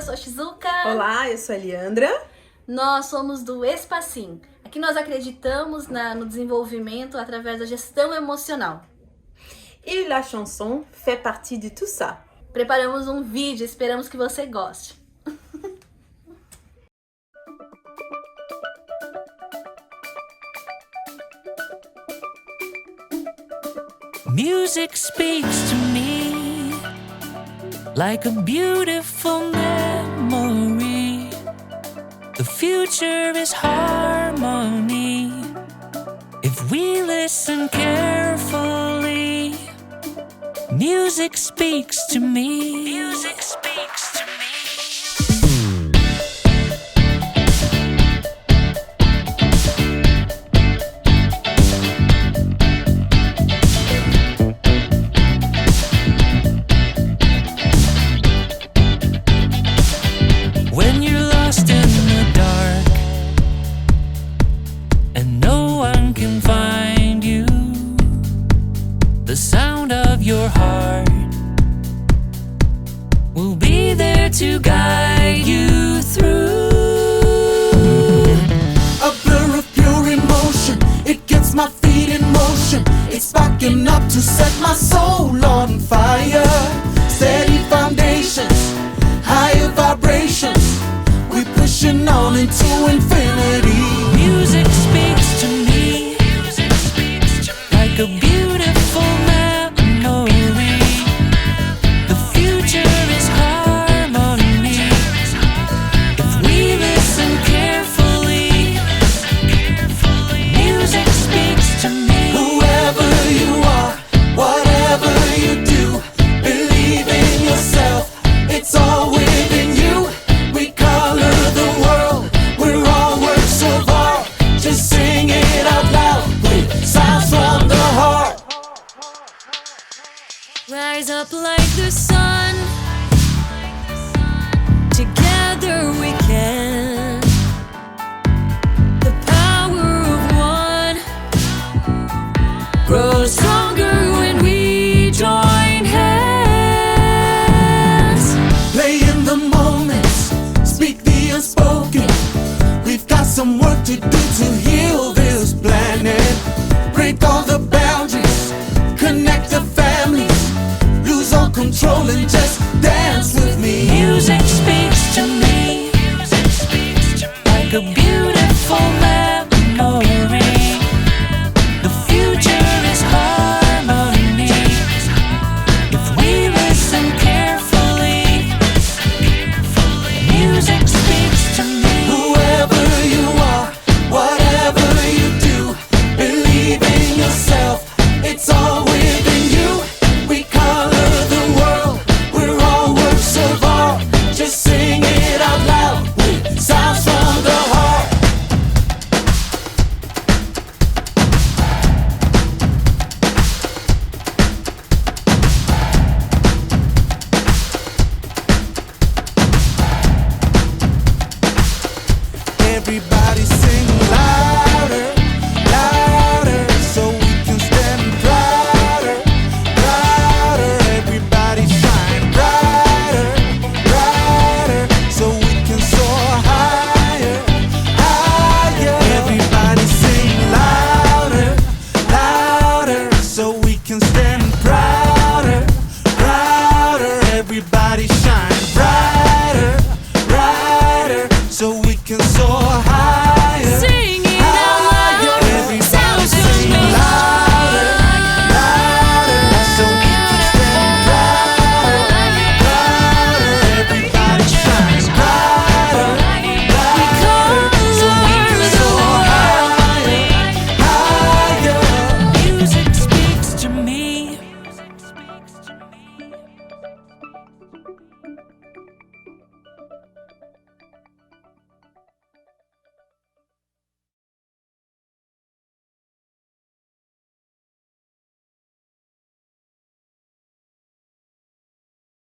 sou a Shizuka. Olá, eu sou a Leandra. Nós somos do EspaSim. Aqui nós acreditamos no desenvolvimento através da gestão emocional. E la chanson fait partie de tout ça. Preparamos um vídeo, esperamos que você goste. Music speaks to me like a beautiful memory. The future is harmony if we listen carefully. Music speaks to me. Music speaks to me. When you're lost in the dark and no one can find you, the sound of your heart will be there to guide you through. A blur of pure emotion, it gets my feet in motion. It's sparking up to set my soul on fire. Steady foundations, higher vibrations. We pushing on into infinity. Music speaks to me like a beautiful memory. The future is harmony if we listen carefully. Music speaks to me. Whoever you are, whatever you do, believe in yourself. It's all within you. We color the world. We're all works of art. Just sing it out loud with sounds from the heart. Rise up like the sun. Together we can. The power of one grows stronger when we join hands. Play in the moments, speak the unspoken. We've got some work to do to heal this planet. Break all the boundaries, connect the families. Lose all control and just dance with me. Music speaks to me like a beautiful memory. The future is harmony if we listen carefully. Music speaks to me. Whoever you are, whatever you do, believe in yourself. It's all within you. We color the world. We're all works of art. Just sing it out loud with sounds from the heart. Everybody sing louder.